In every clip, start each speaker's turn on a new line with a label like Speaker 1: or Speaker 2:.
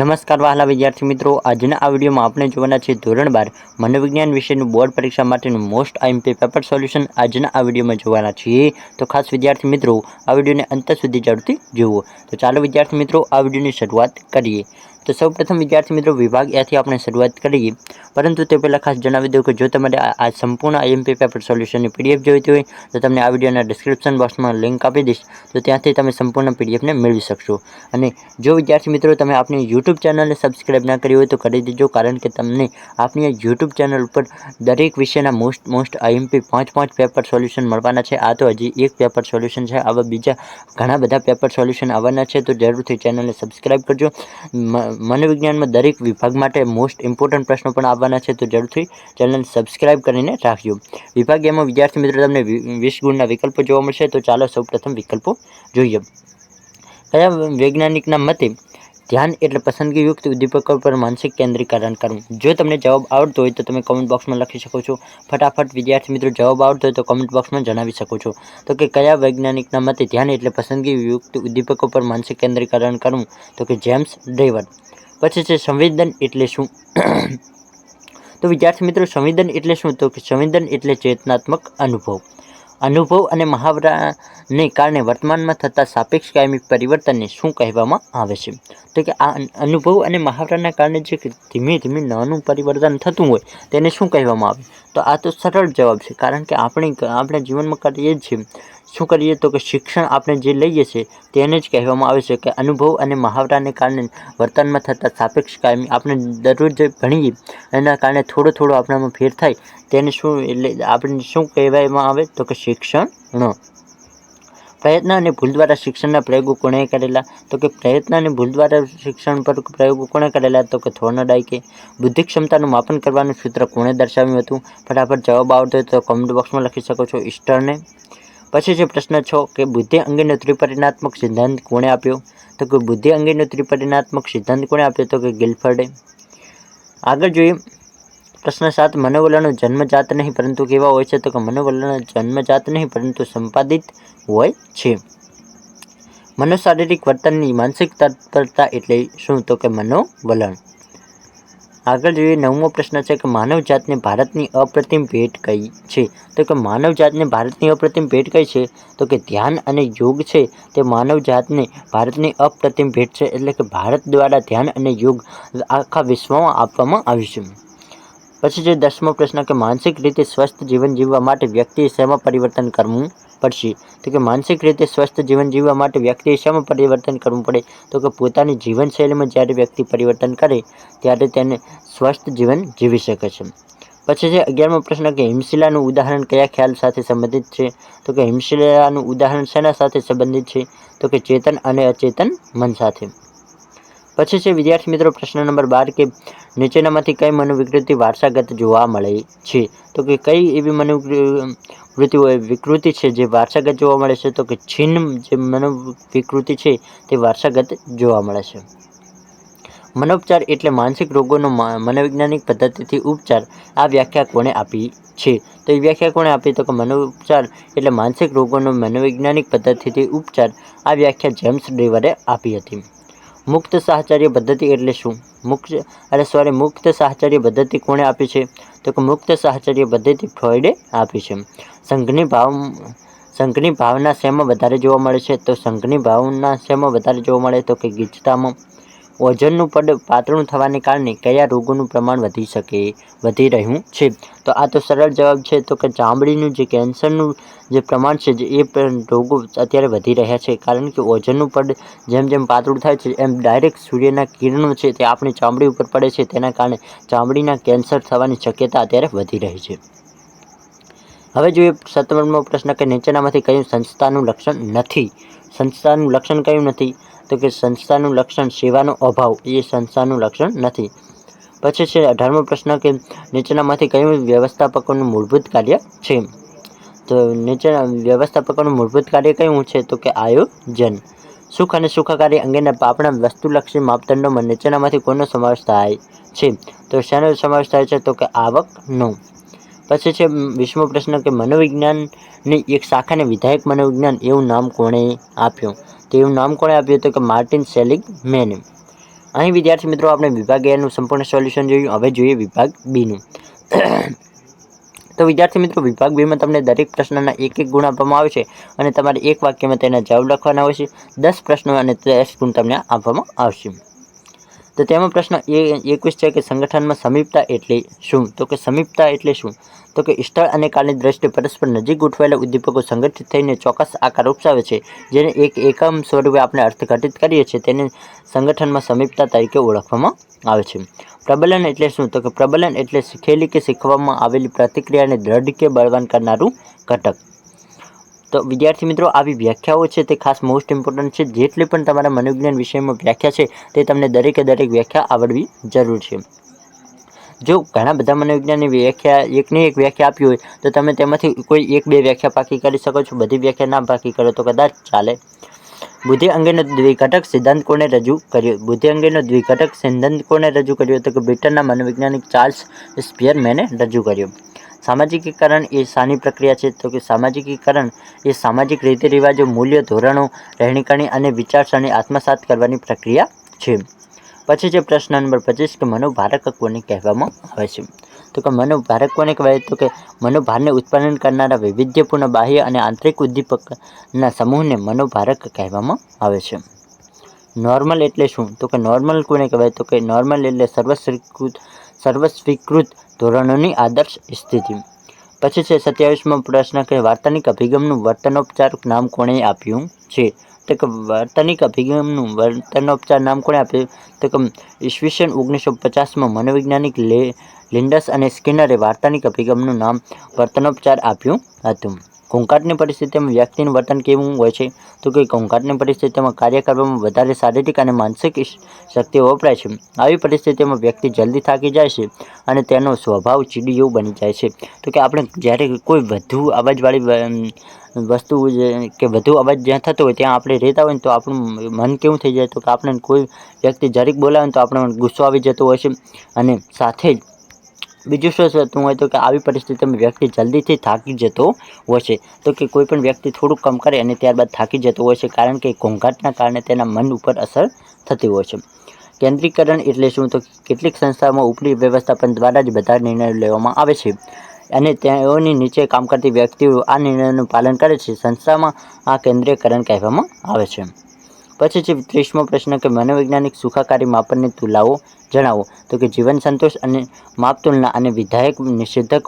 Speaker 1: નમસ્કાર વહાલા વિદ્યાર્થી મિત્રો, આજના આ વિડીયોમાં આપણે જોવાના છે ધોરણ 12 મનોવિજ્ઞાન વિષયનું બોર્ડ પરીક્ષા માટેનું મોસ્ટ આઈએમપી પેપર સોલ્યુશન આજના આ વિડીયોમાં જોવાના છીએ। તો ખાસ વિદ્યાર્થી મિત્રો આ વિડીયોને અંત સુધી જરૂરથી જુઓ। તો ચાલો વિદ્યાર્થી મિત્રો આ વિડીયોની શરૂઆત કરીએ। તો સૌપ્રથમ વિદ્યાર્થી મિત્રો વિભાગ એથી આપણે શરૂઆત કરીએ, પરંતુ તે પહેલાં ખાસ જણાવી દઉં કે જો તમારે આ સંપૂર્ણ આઈએમપી પેપર સોલ્યુશનની પીડીએફ જોઈતી હોય તો તમને આ વિડીયોના ડિસ્ક્રિપ્શન બોક્સમાં લિંક આપી દઈશ, તો ત્યાંથી તમે સંપૂર્ણ પીડીએફને મેળવી શકશો। અને જો વિદ્યાર્થી મિત્રો તમે આપણી યુટ્યુબ ચેનલને સબસ્ક્રાઈબ ના કરી હોય તો કરી દેજો, કારણ કે તમને આપણી યુટ્યુબ ચેનલ ઉપર દરેક વિષયના મોસ્ટ આઈએમપી 5 પેપર સોલ્યુશન મળવાના છે। આ તો હજી એક પેપર સોલ્યુશન છે, આવા બીજા ઘણા બધા પેપર સોલ્યુશન આવવાના છે, તો જરૂરથી ચેનલને સબસ્ક્રાઈબ કરજો। મનોવિજ્ઞાનમાં દરેક વિભાગ માટે મોસ્ટ ઇમ્પોર્ટન્ટ પ્રશ્નો પણ આવવાના છે, તો જરૂરથી ચેનલને સબસ્ક્રાઈબ કરીને રાખજો। વિભાગ એમાં વિદ્યાર્થી મિત્રો તમને 20 ગુણના વિકલ્પો જોવા મળશે, તો ચાલો સૌપ્રથમ વિકલ્પો જોઈએ। કયા વૈજ્ઞાનિકના મતે ધ્યાન એટલે પસંદગીયુક્ત ઉદ્દીપકો પર માનસિક કેન્દ્રીકરણ કરવું? જો તમને જવાબ આવડતો હોય તો તમે કમેન્ટ બોક્સમાં લખી શકો છો। ફટાફટ વિદ્યાર્થી મિત્રો જવાબ આવડતો હોય તો કમેન્ટ બોક્સમાં જણાવી શકો છો। તો કે કયા વૈજ્ઞાનિકના મતે ધ્યાન એટલે પસંદગીયુક્ત ઉદ્દીપકો પર માનસિક કેન્દ્રીકરણ કરવું? તો કે જેમ્સ ડેવર। પછી છે સંવેદન એટલે શું? તો વિદ્યાર્થી મિત્રો સંવેદન એટલે શું? તો કે સંવેદન એટલે ચેતનાત્મક અનુભવ અને મહાવરાને કારણે વર્તમાનમાં થતા સાપેક્ષ કાયમી પરિવર્તનને શું કહેવામાં આવે છે? તો કે આ અનુભવ અને મહાવરાના કારણે જે ધીમે ધીમે નાનું પરિવર્તન થતું હોય તેને શું કહેવામાં આવે? તો આ તો સરળ જવાબ છે, કારણ કે આપણે જીવનમાં કરીએ જ છીએ શું કરીએ તો કે શિક્ષણ આપણે જે લઈએ છીએ તેને જ કહેવામાં આવે છે કે અનુભવ અને મહાવરાને કારણે વર્તનમાં થતા સાપેક્ષ કાયમી આપણે દરરોજ જે ભણીએ એના કારણે થોડો આપણામાં ફેર થાય તેને શું એટલે આપણે શું કહેવામાં આવે? તો કે શિક્ષણ। પ્રયત્ન અને ભૂલ દ્વારા શિક્ષણના પ્રયોગો કોણે કરેલા? તો કે પ્રયત્ન અને ભૂલ દ્વારા શિક્ષણ પર પ્રયોગો કોણે કરેલા? તો કે થોર્નડાઈકે। બુદ્ધિ ક્ષમતાનું માપન કરવાનું સૂત્ર કોણે દર્શાવ્યું હતું? ફટાફટ જવાબ આવડતો હોય તો કમેન્ટ બોક્સમાં લખી શકો છો, ઈસ્ટરને। પછી છે પ્રશ્ન 6 કે બુદ્ધિ અંગેનો ત્રિપરિમાણાત્મક સિદ્ધાંત કોણે આપ્યો? તો કે બુદ્ધિ અંગેનો ત્રિપરિમાણાત્મક સિદ્ધાંત કોણે આપ્યો? તો કે ગિલફર્ડે। આગળ જોઈએ પ્રશ્ન 7 મનોવલણો જન્મજાત નહીં પરંતુ કેવા હોય છે? તો કે મનોવલણો જન્મજાત નહીં પરંતુ સંપાદિત હોય છે। મનોશારીરિક વર્તનની માનસિક તત્પરતા એટલે શું? તો કે મનોવલણ। આગળ જોઈએ 9મો પ્રશ્ન છે કે માનવ જાતને ભારતની અપ્રતિમ ભેટ કઈ છે? તો કે માનવ જાતને ભારતની અપ્રતિમ ભેટ કઈ છે? તો કે ધ્યાન અને યોગ છે તે માનવ જાતને ભારતની અપ્રતિમ ભેટ છે, એટલે કે ભારત દ્વારા ધ્યાન અને યોગ આખા વિશ્વમાં આપવામાં આવ્યું છે। પછી છે 10મો પ્રશ્ન કે માનસિક રીતે સ્વસ્થ જીવન જીવવા માટે વ્યક્તિએ શેમાં પરિવર્તન કરવું પડશે? તો કે માનસિક રીતે સ્વસ્થ જીવન જીવવા માટે વ્યક્તિએ શેમાં પરિવર્તન કરવું પડે? તો કે પોતાની જીવનશૈલીમાં જ્યારે વ્યક્તિ પરિવર્તન કરે ત્યારે તેને સ્વસ્થ જીવન જીવી શકે છે। પછી છે 11મો પ્રશ્ન કે હિમશિલાનું ઉદાહરણ કયા ખ્યાલ સાથે સંબંધિત છે? તો કે હિમશિલાનું ઉદાહરણ શેના સાથે સંબંધિત છે? તો કે ચેતન અને અચેતન મન સાથે। પછી છે વિદ્યાર્થી મિત્રો પ્રશ્ન નંબર 12 કે નીચેનામાંથી કઈ મનોવિકૃતિ વારસાગત જોવા મળે છે? તો કે કઈ એવી વિકૃતિ છે જે વારસાગત જોવા મળે છે? તો કે છિન્ન જે મનોવિકૃતિ છે તે વારસાગત જોવા મળે છે। મનોપચાર એટલે માનસિક રોગોનો મનોવૈજ્ઞાનિક પદ્ધતિથી ઉપચાર, આ વ્યાખ્યા કોણે આપી છે? તો એ વ્યાખ્યા કોણે આપી? તો કે મનોપચાર એટલે માનસિક રોગોનો મનોવૈજ્ઞાનિક પદ્ધતિથી ઉપચાર, આ વ્યાખ્યા જેમ્સ ડેવરે આપી હતી। મુક્ત સાહચર્ય પદ્ધતિ એટલે શું? મુક્ત સાહચર્ય પદ્ધતિ કોણે આપી છે? તો કે મુક્ત સાહચર્ય પદ્ધતિ ફ્રોઈડે આપી છે। સંઘની ભાવના શેમાં વધારે જોવા મળે છે? તો સંઘની ભાવના શેમાં વધારે જોવા મળે? તો કે ગીચતામાં। ઓઝોનનું પડ પાતળું થવાને કારણે કયા રોગોનું પ્રમાણ વધી રહ્યું છે? તો આ તો સરળ જવાબ છે, તો કે ચામડીનું જે કેન્સરનું જે પ્રમાણ છે એ રોગો અત્યારે વધી રહ્યા છે, કારણ કે ઓઝોનનું પડ જેમ જેમ પાતળું થાય છે એમ ડાયરેક્ટ સૂર્યના કિરણો છે તે આપણી ચામડી ઉપર પડે છે, તેના કારણે ચામડીના કેન્સર થવાની શક્યતા અત્યારે વધી રહી છે। હવે જોઈએ 17મો પ્રશ્ન કે નીચેનામાંથી કયું સંસ્થાનું લક્ષણ નથી? સંસ્થાનું લક્ષણ કયું નથી? તો કે સંસ્થાનું લક્ષણ સેવાનો અભાવ એ સંસ્થાનું લક્ષણ નથી। પછી છે 18મો પ્રશ્ન કે નીચેનામાંથી કયું વ્યવસ્થાપકોનું મૂળભૂત કાર્ય છે? તો નીચેના વ્યવસ્થાપકોનું મૂળભૂત કાર્ય કયું છે? તો કે આયોજન। સુખ અને સુખાકારી અંગેના આપણા વસ્તુલક્ષી માપદંડોમાં નીચેનામાંથી કોનો સમાવેશ થાય છે? તો શેનો સમાવેશ થાય છે? તો કે આવકનો। પછી છે 20મો પ્રશ્ન કે મનોવિજ્ઞાનની એક શાખાને વિધાયક મનોવિજ્ઞાન એવું નામ કોણે આપ્યું? તો એવું નામ કોણે આપ્યું? તો કે માર્ટિન સેલિગમેને। અહીં વિદ્યાર્થી મિત્રો આપણે વિભાગ A નું સંપૂર્ણ સોલ્યુશન જોયું. હવે જોઈએ વિભાગ B નું. તો વિદ્યાર્થી મિત્રો વિભાગ B માં તમને દરેક પ્રશ્નના એક ગુણ આપવામાં આવે છે અને તમારે એક વાક્યમાં તેના જવાબ લખવાના હોય છે. 10 પ્રશ્નો અને 10 ગુણ તમને આપવામાં આવશે. તો તેમાં પ્રશ્ન 21 છે કે સંગઠનમાં સમીપતા એટલે શું? તો કે સમીપતા એટલે શું? તો કે સ્થળ અને કાળની દ્રષ્ટિએ પરસ્પર નજીક ગોઠવાયેલા ઉદ્દીપકો સંગઠિત થઈને ચોક્કસ આકાર ઉપસાવે છે, જેને એક એકમ સ્વરૂપે આપણે અર્થઘટિત કરીએ છીએ તેને સંગઠનમાં સમીપતા તરીકે ઓળખવામાં આવે છે. પ્રબલન એટલે શું? તો કે પ્રબલન એટલે શીખેલી કે શીખવામાં આવેલી પ્રતિક્રિયાને દ્રઢ કે બળવાન કરનારું ઘટક. તો વિદ્યાર્થી મિત્રો આવી વ્યાખ્યાઓ છે તે ખાસ મોસ્ટ ઇમ્પોર્ટન્ટ છે. જેટલી પણ તમારા મનોવિજ્ઞાન વિષયમાં વ્યાખ્યા છે તે તમને દરેકે દરેક વ્યાખ્યા આવડવી જરૂર છે. જો ઘણા બધા મનોવિજ્ઞાનની વ્યાખ્યા એકની એક વ્યાખ્યા આપી હોય તો તમે તેમાંથી કોઈ એક બે વ્યાખ્યા પાકી કરી શકો છો. બધી વ્યાખ્યા ના પાકી કરો તો કદાચ ચાલે. બુદ્ધિ અંગેનો દ્વિઘટક સિદ્ધાંત કોણે રજૂ કર્યો? બુદ્ધિ અંગેનો દ્વિઘટક સિદ્ધાંત કોણે રજૂ કર્યો? તો કે બ્રિટનના મનોવૈજ્ઞાનિક ચાર્લ્સ સ્પિયરમેને રજૂ કર્યો. સામાજિકીકરણ એ શાની પ્રક્રિયા છે? તો કે સામાજિકીકરણ એ સામાજિક રીતિ રિવાજો, મૂલ્યો, ધોરણો, રહેણીકરણી અને વિચારસરણી આત્મસાત કરવાની પ્રક્રિયા છે. પછી છે પ્રશ્ન નંબર 25 કે મનોભારક કોને કહેવામાં આવે છે? તો કે મનોભારક કોને કહેવાય? તો કે મનોભારને ઉત્પાદન કરનારા વૈવિધ્યપૂર્ણ બાહ્ય અને આંતરિક ઉદ્દીપકના સમૂહને મનોભારક કહેવામાં આવે છે. નોર્મલ એટલે શું? તો કે નોર્મલ કોને કહેવાય? તો કે નોર્મલ એટલે સર્વસ્વીકૃત ધોરણોની આદર્શ સ્થિતિ. પછી છે 27મો પ્રશ્ન કે વાર્તનિક અભિગમનું વર્તનોપચાર નામ કોણે આપ્યું છે? તો કે વાર્તનિક અભિગમનું વર્તનોપચાર નામ કોણે આપ્યું? તો કે ઈસવીસન 1950માં મનોવૈજ્ઞાનિક લિન્ડસ અને સ્કિનરે વાર્તનિક અભિગમનું નામ વર્તનોપચાર આપ્યું હતું. ઘોંઘાટની પરિસ્થિતિમાં વ્યક્તિનું વર્તન કેવું હોય છે? તો કે ઘોંઘાટની પરિસ્થિતિમાં કાર્ય કરવામાં વધારે શારીરિક અને માનસિક શક્તિઓ વપરાય છે. આવી પરિસ્થિતિમાં વ્યક્તિ જલ્દી થાકી જાય છે અને તેનો સ્વભાવ ચીડિયું બની જાય છે. તો કે આપણે જ્યારે કોઈ વધુ અવાજવાળી વસ્તુ કે વધુ અવાજ જ્યાં થતો હોય ત્યાં આપણે રહેતા હોય ને તો આપણું મન કેવું થઈ જાય? તો કે આપણે કોઈ વ્યક્તિ જરીક બોલાવે તો આપણને ગુસ્સો આવી જતો હોય છે. અને સાથે જ બીજું શું થતું હોય તો કે આવી પરિસ્થિતિમાં વ્યક્તિ જલ્દીથી થાકી જતો હોય છે. તો કે કોઈ પણ વ્યક્તિ થોડુંક કામ કરે અને ત્યારબાદ થાકી જતો હોય છે, કારણ કે ઘોંઘાટના કારણે તેના મન ઉપર અસર થતી હોય છે. કેન્દ્રીકરણ એટલે શું? તો કેટલીક સંસ્થાઓમાં ઉપરી વ્યવસ્થાપન દ્વારા જ બધા નિર્ણયો લેવામાં આવે છે અને તેઓની નીચે કામ કરતી વ્યક્તિઓ આ નિર્ણયોનું પાલન કરે છે. સંસ્થામાં આ કેન્દ્રીયકરણ કહેવામાં આવે છે. પછી છે 30મો પ્રશ્ન કે મનોવૈજ્ઞાનિક સુખાકારી માપનની તુલનાઓ જણાવો. તો કે જીવન સંતોષ અને માપ તુલના અને વિધાયક નિષેધક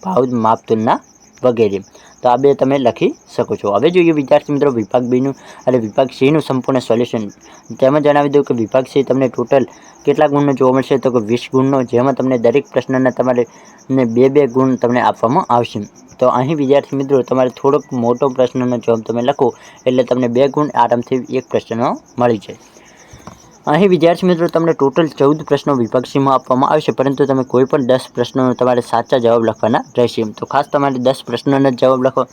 Speaker 1: ભાવ માપ તુલના વગેરે. તો આ બે તમે લખી શકો છો. હવે જોઈએ વિદ્યાર્થી મિત્રો વિભાગ બીનું અને વિભાગ સીનું સંપૂર્ણ સોલ્યુશન. તેમાં જણાવી દઉં કે વિભાગ સી તમને ટોટલ કેટલા ગુણનો જોવા મળશે? તો કે 20 ગુણનો, જેમાં તમને દરેક પ્રશ્નના તમારે 2-2 ગુણ તમને આપવામાં આવશે. તો અહીં વિદ્યાર્થી મિત્રો તમારે થોડોક મોટો પ્રશ્નનો જવાબ તમે લખો એટલે તમને 2 ગુણ આરામથી એક પ્રશ્નનો મળી જાય. અહીં વિદ્યાર્થી મિત્રો તમને ટોટલ 14 પ્રશ્નો વિભાગ સીમાં આપવામાં આવશે, પરંતુ તમે કોઈ પણ 10 પ્રશ્નોનો તમારે સાચા જવાબ લખવાના રહેશે. તો ખાસ તમારે 10 પ્રશ્નોના જવાબ લખો.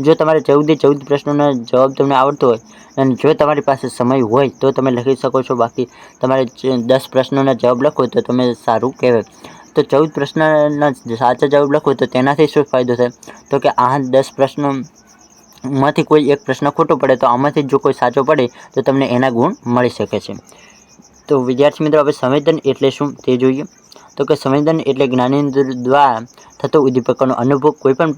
Speaker 1: જો તમારે 14 પ્રશ્નોના જવાબ તમને આવડતો હોય અને જો તમારી પાસે સમય હોય તો તમે લખી શકો છો. બાકી તમારે 10 પ્રશ્નોના જવાબ લખો તો તમે સારું કહેવાય. તો 14 પ્રશ્નના સાચા જવાબ લખો તો તેનાથી શું ફાયદો થાય? તો કે આ 10 પ્રશ્નોમાંથી કોઈ એક પ્રશ્ન ખોટો પડે તો આમાંથી જો કોઈ સાચો પડે તો તમને એના ગુણ મળી શકે છે. તો વિદ્યાર્થી મિત્રો હવે સંવેદન એટલે શું તે જોઈએ. તો કે સંવેદન એટલે જ્ઞાનેન્દ્રિય દ્વારા થતો ઉદ્દીપકોનો અનુભવ. કોઈપણ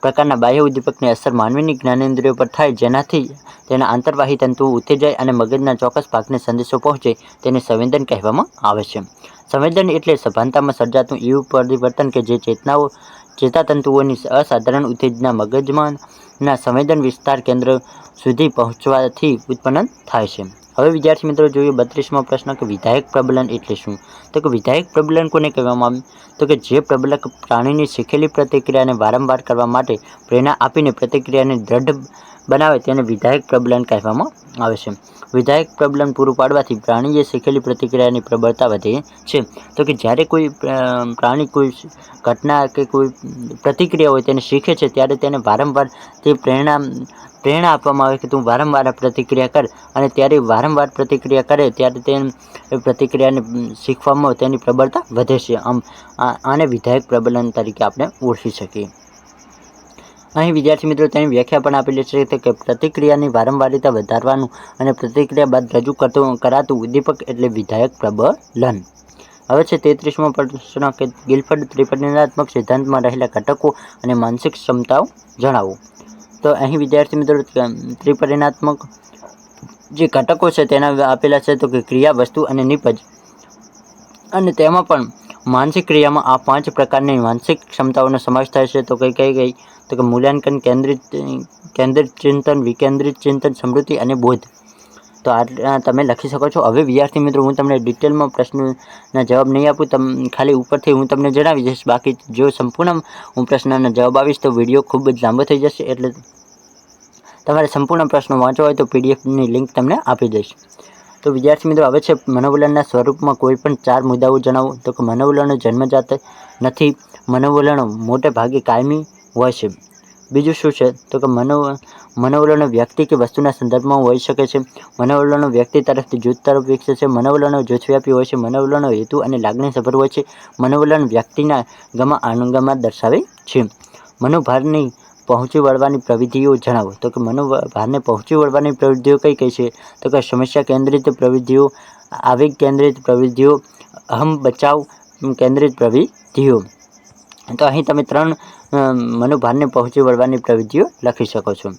Speaker 1: પ્રકારના બાહ્ય ઉદ્દીપકની અસર માનવીની જ્ઞાનેન્દ્રિયો પર થાય જેનાથી તેના આંતરવાહી તંતુઓ ઉત્તેજાય અને મગજના ચોક્કસ ભાગને સંદેશો પહોંચે તેને સંવેદન કહેવામાં આવે છે. સંવેદન એટલે સભાનતામાં સર્જાતું એવું પરિવર્તન કે જે ચેતાતંતુઓની અસાધારણ ઉત્તેજના મગજમાંના સંવેદન વિસ્તાર કેન્દ્ર સુધી પહોંચવાથી ઉત્પન્ન થાય છે. હવે વિદ્યાર્થી મિત્રો જોઈએ 32મો પ્રશ્ન કે વિધાયક પ્રબલન એટલે શું? તો કે વિધાયક પ્રબલન કોને કહેવામાં આવે? તો કે જે પ્રબલક પ્રાણીની શીખેલી પ્રતિક્રિયાને વારંવાર કરવા માટે પ્રેરણા આપીને પ્રતિક્રિયાને દ્રઢ બનાવે તેને વિધાયક પ્રબલન કહેવામાં આવે છે. વિધાયક પ્રબલન પૂરું પાડવાથી પ્રાણીએ શીખેલી પ્રતિક્રિયાની પ્રબળતા વધે છે. તો કે જ્યારે કોઈ પ્રાણી કોઈ ઘટના કે કોઈ પ્રતિક્રિયા હોય તેને શીખે છે ત્યારે તેને વારંવાર તે પ્રેરણા આપવામાં આવે કે તું વારંવાર આ પ્રતિક્રિયા કર, અને ત્યારે વારંવાર પ્રતિક્રિયા કરે ત્યારે તે પ્રતિક્રિયાને શીખવામાં તેની પ્રબળતા વધે છે. આમ આને વિધાયક પ્રબલન તરીકે આપણે ઓળખી શકીએ. અહીં વિદ્યાર્થી મિત્રો તેની વ્યાખ્યા પણ આપેલી છે કે પ્રતિક્રિયાની વારંવારિતા વધારવાનું અને પ્રતિક્રિયા બાદ રજૂ કરાતું ઉદ્દીપક એટલે વિધાયક પ્રબલન. હવે છે 33મો પ્રશ્ન કે ગિલફર્ડ ત્રિપરિમાણાત્મક સિદ્ધાંતમાં રહેલા ઘટકો અને માનસિક ક્ષમતાઓ જણાવો. તો અહીં વિદ્યાર્થી મિત્રો ત્રિપરિમાણાત્મક જે ઘટકો છે તેના આપેલા છે તો કે ક્રિયા, વસ્તુ અને નિપજ, અને તેમાં પણ માનસિક ક્રિયામાં આ 5 પ્રકારની માનસિક ક્ષમતાઓનો સમાવેશ થાય છે. તો કઈ તો કે મૂલ્યાંકન, કેન્દ્રિત ચિંતન, વિકેન્દ્રિત ચિંતન, સ્મૃતિ અને બોધ. તો આ તમે લખી શકો છો. હવે વિદ્યાર્થી મિત્રો હું તમને ડિટેલમાં પ્રશ્નના જવાબ નહીં આપું, ખાલી ઉપરથી હું તમને જણાવી દઈશ. બાકી જો સંપૂર્ણ હું પ્રશ્નના જવાબ આપીશ તો વિડીયો ખૂબ જ લાંબો થઈ જશે. એટલે તમારે સંપૂર્ણ પ્રશ્નો વાંચવા હોય તો પીડીએફની લિંક તમને આપી દઈશ. તો વિદ્યાર્થી મિત્રો હવે છે મનોવલણના સ્વરૂપમાં કોઈ પણ 4 મુદ્દાઓ જણાવો. તો કે મનોવલણો જન્મજાત નથી. મનોવલણો મોટે ભાગે કાયમી હોય છે. બીજું શું છે તો કે મનોવલણો વ્યક્તિ કે વસ્તુના સંદર્ભમાં હોઈ શકે છે. મનોવલણો વ્યક્તિ તરફથી જૂથ તરફ વિકસે છે. મનોવલણો જૂથવ્યાપી હોય છે. મનોવલણો હેતુ અને લાગણીસભર હોય છે. મનોવલણ વ્યક્તિના આનંદમાં દર્શાવે છે. મનોભારની પહોંચી વળવાની પ્રવિધિઓ જણાવો. તો કે મનોભારને પહોંચી વળવાની પ્રવૃત્તિઓ કઈ છે તો કે સમસ્યા કેન્દ્રિત પ્રવૃત્તિઓ, આવેગ કેન્દ્રિત પ્રવૃત્તિઓ, અહમ બચાવ કેન્દ્રિત પ્રવૃત્તિઓ. તો અહીં તમે 3 મનોભારને પહોંચી વળવાની પ્રવૃત્તિઓ લખી શકો છો.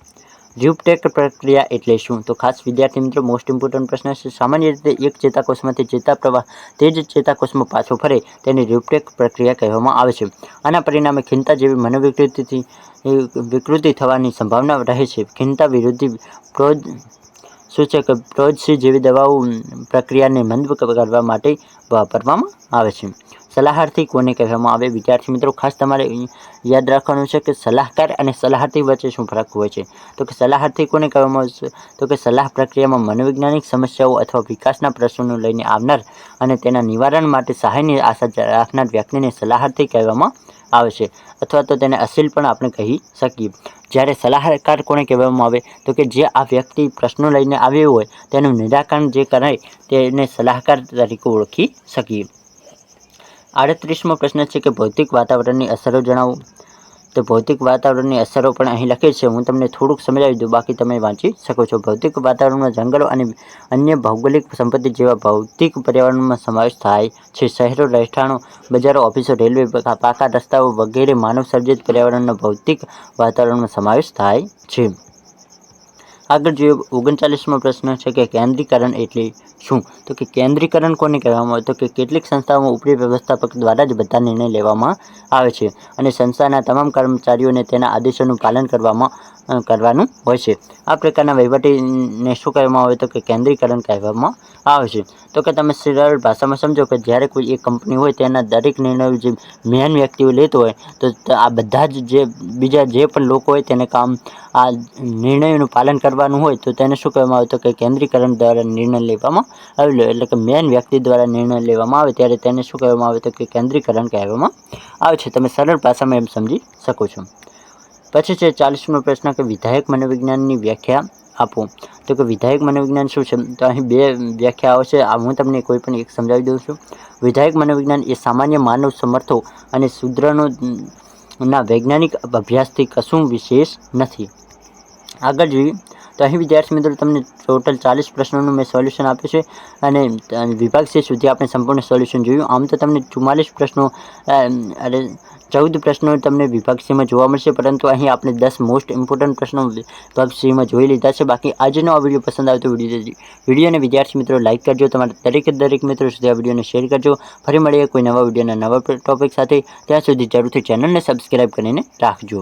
Speaker 1: ર્યુપટેક પ્રક્રિયા એટલે શું? તો ખાસ વિદ્યાર્થી મિત્રો મોસ્ટ ઇમ્પોર્ટન્ટ પ્રશ્ન છે. સામાન્ય રીતે એક ચેતાકોષમાંથી ચેતાપ્રવાહ તે જ ચેતાકોષમાં પાછો ફરે તેને ર્યુપટેક પ્રક્રિયા કહેવામાં આવે છે. આના પરિણામે ખિન્નતા જેવી વિકૃતિ થવાની સંભાવના રહે છે. ખિન્નતા વિરોધી પ્રોઝસી જેવી દવાઓ પ્રક્રિયાને મંદ કરવા માટે વાપરવામાં આવે છે. સલાહાર્થી કોને કહેવામાં આવે? વિદ્યાર્થી મિત્રો ખાસ તમારે યાદ રાખવાનું છે કે સલાહકાર અને સલાહાર્થી વચ્ચે શું ફરક હોય છે. તો કે સલાહાર્થી કોને કહેવામાં આવે છે? તો કે સલાહ પ્રક્રિયામાં મનોવૈજ્ઞાનિક સમસ્યાઓ અથવા વિકાસના પ્રશ્નોને લઈને આવનાર અને તેના નિવારણ માટે સહાયની આશા રાખનાર વ્યક્તિને સલાહાર્થી કહેવામાં આવે છે, અથવા તો તેને અસીલ પણ આપણે કહી શકીએ. જ્યારે સલાહકાર કોને કહેવામાં આવે? તો કે જે આ વ્યક્તિ પ્રશ્નો લઈને આવ્યો હોય તેનું નિરાકરણ જે કરાય તેને સલાહકાર તરીકે ઓળખી શકીએ. 38મો પ્રશ્ન છે કે ભૌતિક વાતાવરણની અસરો જણાવો. તો ભૌતિક વાતાવરણની અસરો પણ અહીં લખેલ છે. હું તમને થોડુંક સમજાવી દઉં, બાકી તમે વાંચી શકો છો. ભૌતિક વાતાવરણમાં જંગલો અને અન્ય ભૌગોલિક સંપત્તિ જેવા ભૌતિક પર્યાવરણમાં સમાવેશ થાય છે. શહેરો, રહેઠાણો, બજારો, ઓફિસો, રેલવે, પાકા રસ્તાઓ વગેરે માનવ સર્જિત પર્યાવરણના ભૌતિક વાતાવરણમાં સમાવેશ થાય છે. આગળ જોઈએ 39મો પ્રશ્ન છે કે કેન્દ્રીકરણ એટલે શું? તો કે કેન્દ્રીકરણ કોને કહેવામાં આવે? તો કે કેટલીક સંસ્થાઓમાં ઉપરી વ્યવસ્થાપક દ્વારા જ બધા નિર્ણય લેવામાં આવે છે અને સંસ્થાના તમામ કર્મચારીઓને તેના આદેશોનું પાલન કરવાનું હોય છે. આ પ્રકારના વહીવટને શું કહેવામાં આવે? તો કે કેન્દ્રીકરણ કહેવામાં આવે છે. તો કે તમે સરળ ભાષામાં સમજો કે જ્યારે કોઈ એક કંપની હોય તેના દરેક નિર્ણયો જે મેન વ્યક્તિઓ લેતો હોય તો આ બધા જ બીજા જે પણ લોકો હોય તેને આ નિર્ણયોનું પાલન કરવાનું હોય તો તેને શું કહેવામાં આવે? તો કે કેન્દ્રીકરણ દ્વારા નિર્ણય લેવામાં આવેલો, એટલે કે મેન વ્યક્તિ દ્વારા નિર્ણય લેવામાં આવે ત્યારે તેને શું કહેવામાં આવે? તો કે કેન્દ્રીકરણ કહેવામાં આવે છે. તમે સરળ ભાષામાં એમ સમજી શકો છો. પછી છે 40મો પ્રશ્ન કે વિધાયક મનોવિજ્ઞાનની વ્યાખ્યા આપો. તો કે વિધાયક મનોવિજ્ઞાન શું છે? તો અહીં 2 વ્યાખ્યાઓ છે. હું તમને કોઈ પણ એક સમજાવી દઉં છું. વિધાયક મનોવિજ્ઞાન એ સામાન્ય માનવ સમર્થો અને સુદ્રનો વૈજ્ઞાનિક અભ્યાસથી કશું વિશેષ નથી. આગળ જોઈએ તો અહીં વિદ્યાર્થી મિત્રો તમને ટોટલ 40 પ્રશ્નોનું મેં સોલ્યુશન આપ્યું છે અને વિભાગ C સુધી આપણે સંપૂર્ણ સોલ્યુશન જોયું. આમ તો તમને 44 પ્રશ્નો 14 પ્રશ્નો તમને વિભાગ Cમાં જોવા મળશે, પરંતુ અહીં આપણે 10 મોસ્ટ ઇમ્પોર્ટન્ટ પ્રશ્નો વિભાગ Cમાં જોઈ લીધા છે. બાકી આજનો આ વિડીયો પસંદ આવે તો વિડીયોને વિદ્યાર્થી મિત્રો લાઇક કરજો. તમારા દરેક મિત્રો સુધી આ વિડીયોને શેર કરજો. ફરી મળીએ કોઈ નવા વિડીયોના નવા ટોપિક સાથે. ત્યાં સુધી જરૂરથી ચેનલને સબસ્ક્રાઈબ કરીને રાખજો.